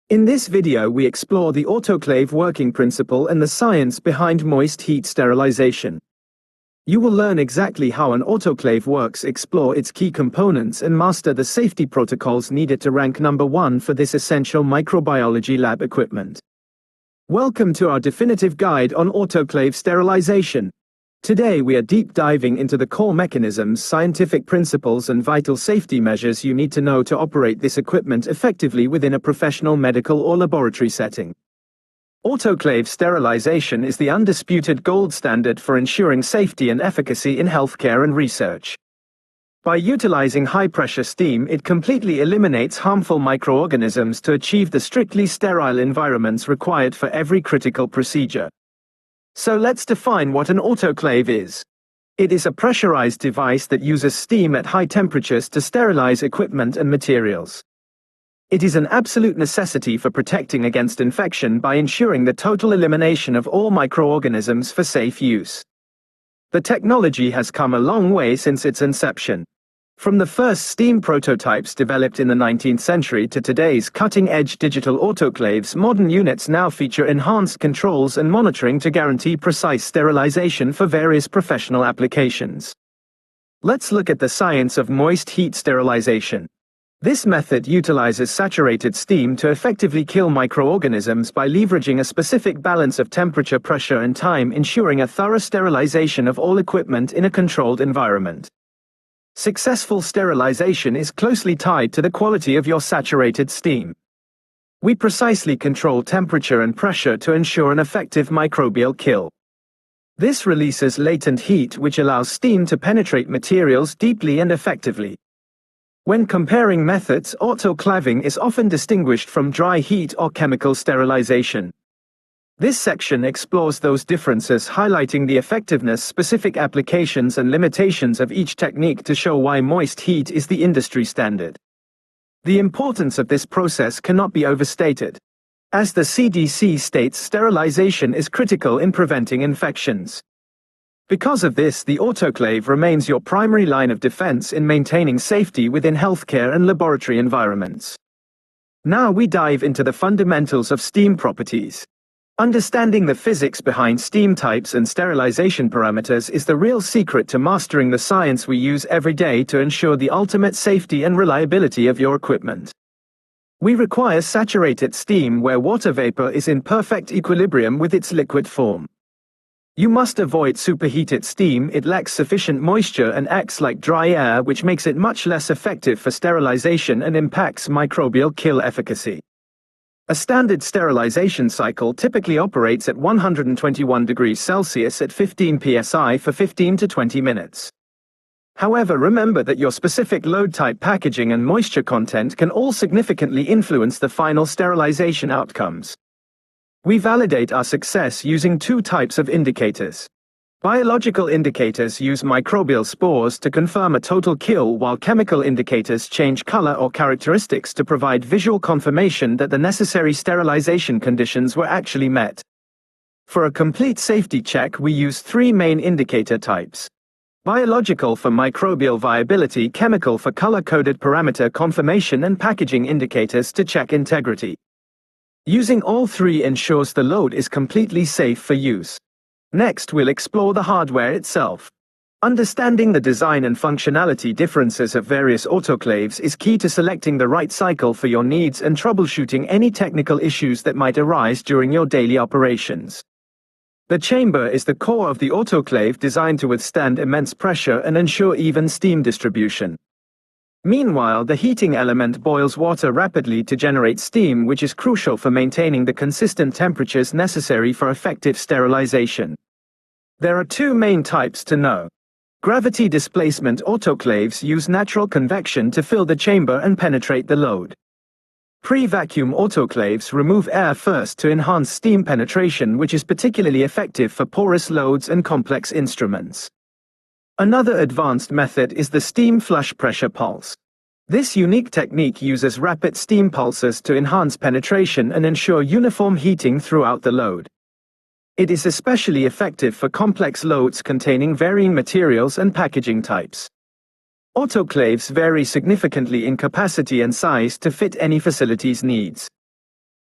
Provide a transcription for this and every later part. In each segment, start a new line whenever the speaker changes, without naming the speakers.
In this video we explore the autoclave working principle and the science behind moist heat sterilization. You will learn exactly how an autoclave works, explore its key components, and master the safety protocols needed to rank number 1 for this essential microbiology lab equipment. Welcome to our definitive guide on autoclave sterilization. Today we are deep diving into the core mechanisms, scientific principles, and vital safety measures you need to know to operate this equipment effectively within a professional medical or laboratory setting. Autoclave sterilization is the undisputed gold standard for ensuring safety and efficacy in healthcare and research. By utilizing high-pressure steam, it completely eliminates harmful microorganisms to achieve the strictly sterile environments required for every critical procedure. So let's define what an autoclave is. It is a pressurized device that uses steam at high temperatures to sterilize equipment and materials. It is an absolute necessity for protecting against infection by ensuring the total elimination of all microorganisms for safe use. The technology has come a long way since its inception. From the first steam prototypes developed in the 19th century to today's cutting-edge digital autoclaves, modern units now feature enhanced controls and monitoring to guarantee precise sterilization for various professional applications. Let's look at the science of moist heat sterilization. This method utilizes saturated steam to effectively kill microorganisms by leveraging a specific balance of temperature, pressure, and time, ensuring a thorough sterilization of all equipment in a controlled environment. Successful sterilization is closely tied to the quality of your saturated steam. We precisely control temperature and pressure to ensure an effective microbial kill. This releases latent heat, which allows steam to penetrate materials deeply and effectively. When comparing methods, autoclaving is often distinguished from dry heat or chemical sterilization. This section explores those differences, highlighting the effectiveness, specific applications, and limitations of each technique to show why moist heat is the industry standard. The importance of this process cannot be overstated. As the CDC states, sterilization is critical in preventing infections. Because of this, the autoclave remains your primary line of defense in maintaining safety within healthcare and laboratory environments. Now we dive into the fundamentals of steam properties. Understanding the physics behind steam types and sterilization parameters is the real secret to mastering the science we use every day to ensure the ultimate safety and reliability of your equipment. We require saturated steam, where water vapor is in perfect equilibrium with its liquid form. You must avoid superheated steam. It lacks sufficient moisture and acts like dry air, which makes it much less effective for sterilization and impacts microbial kill efficacy. A standard sterilization cycle typically operates at 121 degrees Celsius at 15 psi for 15 to 20 minutes. However, remember that your specific load type, packaging, and moisture content can all significantly influence the final sterilization outcomes. We validate our success using two types of indicators. Biological indicators use microbial spores to confirm a total kill, while chemical indicators change color or characteristics to provide visual confirmation that the necessary sterilization conditions were actually met. For a complete safety check, we use three main indicator types. Biological for microbial viability, chemical for color-coded parameter confirmation, and packaging indicators to check integrity. Using all three ensures the load is completely safe for use. Next, we'll explore the hardware itself. Understanding the design and functionality differences of various autoclaves is key to selecting the right cycle for your needs and troubleshooting any technical issues that might arise during your daily operations. The chamber is the core of the autoclave, designed to withstand immense pressure and ensure even steam distribution. Meanwhile, the heating element boils water rapidly to generate steam, which is crucial for maintaining the consistent temperatures necessary for effective sterilization. There are two main types to know. Gravity displacement autoclaves use natural convection to fill the chamber and penetrate the load. Pre-vacuum autoclaves remove air first to enhance steam penetration, which is particularly effective for porous loads and complex instruments. Another advanced method is the steam flush pressure pulse. This unique technique uses rapid steam pulses to enhance penetration and ensure uniform heating throughout the load. It is especially effective for complex loads containing varying materials and packaging types. Autoclaves vary significantly in capacity and size to fit any facility's needs.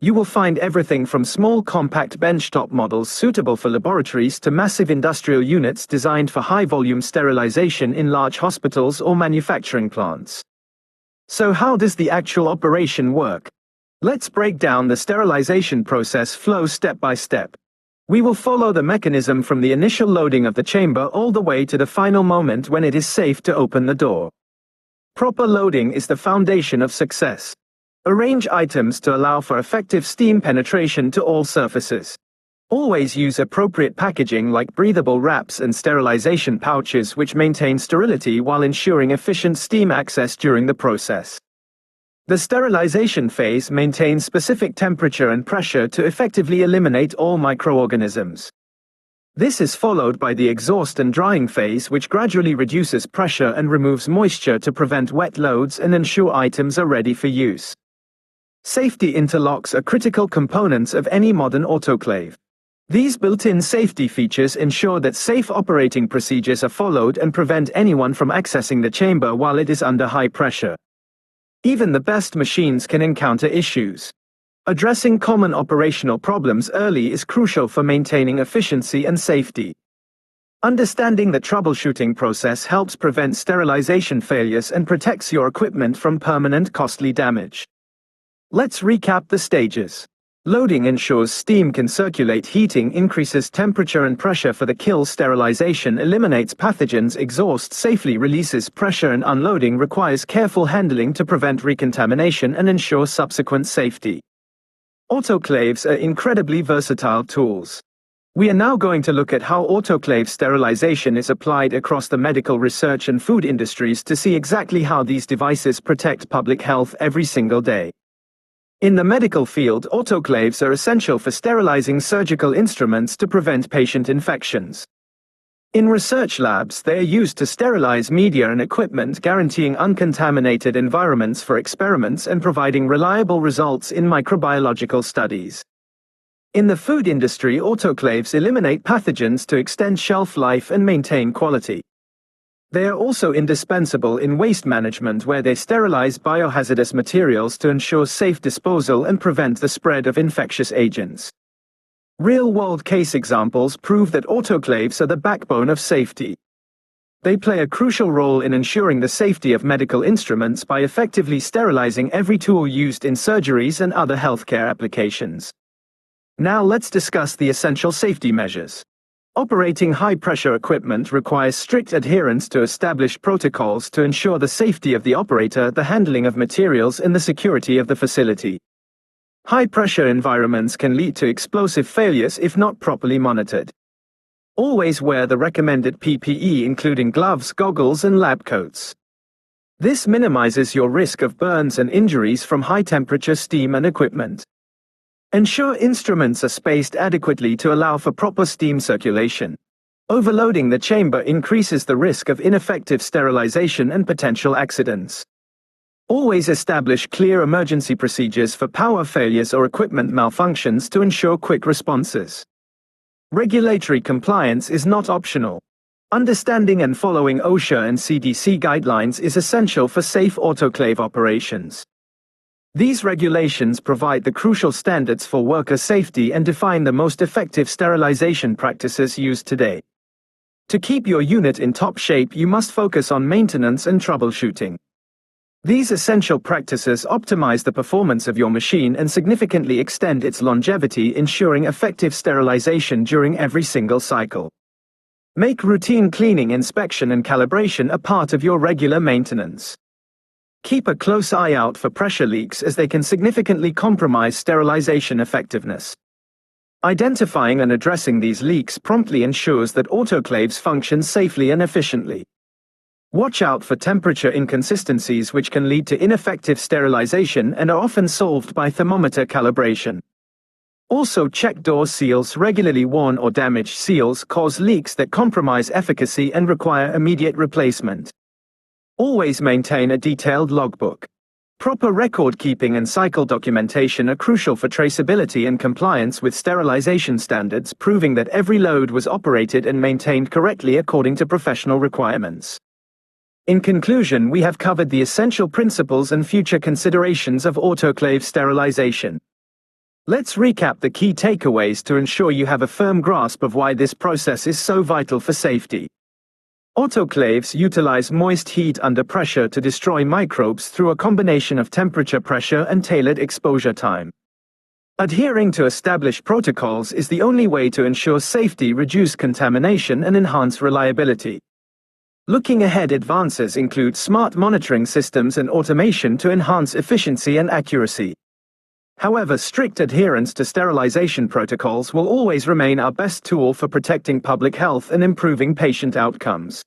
You will find everything from small compact benchtop models suitable for laboratories to massive industrial units designed for high-volume sterilization in large hospitals or manufacturing plants. So how does the actual operation work? Let's break down the sterilization process flow step by step. We will follow the mechanism from the initial loading of the chamber all the way to the final moment when it is safe to open the door. Proper loading is the foundation of success. Arrange items to allow for effective steam penetration to all surfaces. Always use appropriate packaging like breathable wraps and sterilization pouches which maintain sterility while ensuring efficient steam access during the process. The sterilization phase maintains specific temperature and pressure to effectively eliminate all microorganisms. This is followed by the exhaust and drying phase, which gradually reduces pressure and removes moisture to prevent wet loads and ensure items are ready for use. Safety interlocks are critical components of any modern autoclave. These built-in safety features ensure that safe operating procedures are followed and prevent anyone from accessing the chamber while it is under high pressure. Even the best machines can encounter issues. Addressing common operational problems early is crucial for maintaining efficiency and safety. Understanding the troubleshooting process helps prevent sterilization failures and protects your equipment from permanent costly damage. Let's recap the stages. Loading ensures steam can circulate, heating increases temperature and pressure for the kill, sterilization eliminates pathogens, exhaust safely releases pressure, and unloading requires careful handling to prevent recontamination and ensure subsequent safety. Autoclaves are incredibly versatile tools. We are now going to look at how autoclave sterilization is applied across the medical, research and food industries to see exactly how these devices protect public health every single day. In the medical field, autoclaves are essential for sterilizing surgical instruments to prevent patient infections. In research labs, they are used to sterilize media and equipment, guaranteeing uncontaminated environments for experiments and providing reliable results in microbiological studies. In the food industry, autoclaves eliminate pathogens to extend shelf life and maintain quality. They are also indispensable in waste management, where they sterilize biohazardous materials to ensure safe disposal and prevent the spread of infectious agents. Real-world case examples prove that autoclaves are the backbone of safety. They play a crucial role in ensuring the safety of medical instruments by effectively sterilizing every tool used in surgeries and other healthcare applications. Now let's discuss the essential safety measures. Operating high-pressure equipment requires strict adherence to established protocols to ensure the safety of the operator, the handling of materials, and the security of the facility. High-pressure environments can lead to explosive failures if not properly monitored. Always wear the recommended PPE, including gloves, goggles, and lab coats. This minimizes your risk of burns and injuries from high-temperature steam and equipment. Ensure instruments are spaced adequately to allow for proper steam circulation. Overloading the chamber increases the risk of ineffective sterilization and potential accidents. Always establish clear emergency procedures for power failures or equipment malfunctions to ensure quick responses. Regulatory compliance is not optional. Understanding and following OSHA and CDC guidelines is essential for safe autoclave operations. These regulations provide the crucial standards for worker safety and define the most effective sterilization practices used today. To keep your unit in top shape, you must focus on maintenance and troubleshooting. These essential practices optimize the performance of your machine and significantly extend its longevity, ensuring effective sterilization during every single cycle. Make routine cleaning, inspection, and calibration a part of your regular maintenance. Keep a close eye out for pressure leaks, as they can significantly compromise sterilization effectiveness. Identifying and addressing these leaks promptly ensures that autoclaves function safely and efficiently. Watch out for temperature inconsistencies, which can lead to ineffective sterilization and are often solved by thermometer calibration. Also, check door seals. Regularly worn or damaged seals cause leaks that compromise efficacy and require immediate replacement. Always maintain a detailed logbook. Proper record keeping and cycle documentation are crucial for traceability and compliance with sterilization standards, proving that every load was operated and maintained correctly according to professional requirements. In conclusion, we have covered the essential principles and future considerations of autoclave sterilization. Let's recap the key takeaways to ensure you have a firm grasp of why this process is so vital for safety. Autoclaves utilize moist heat under pressure to destroy microbes through a combination of temperature, pressure, and tailored exposure time. Adhering to established protocols is the only way to ensure safety, reduce contamination, and enhance reliability. Looking ahead, advances include smart monitoring systems and automation to enhance efficiency and accuracy. However, strict adherence to sterilization protocols will always remain our best tool for protecting public health and improving patient outcomes.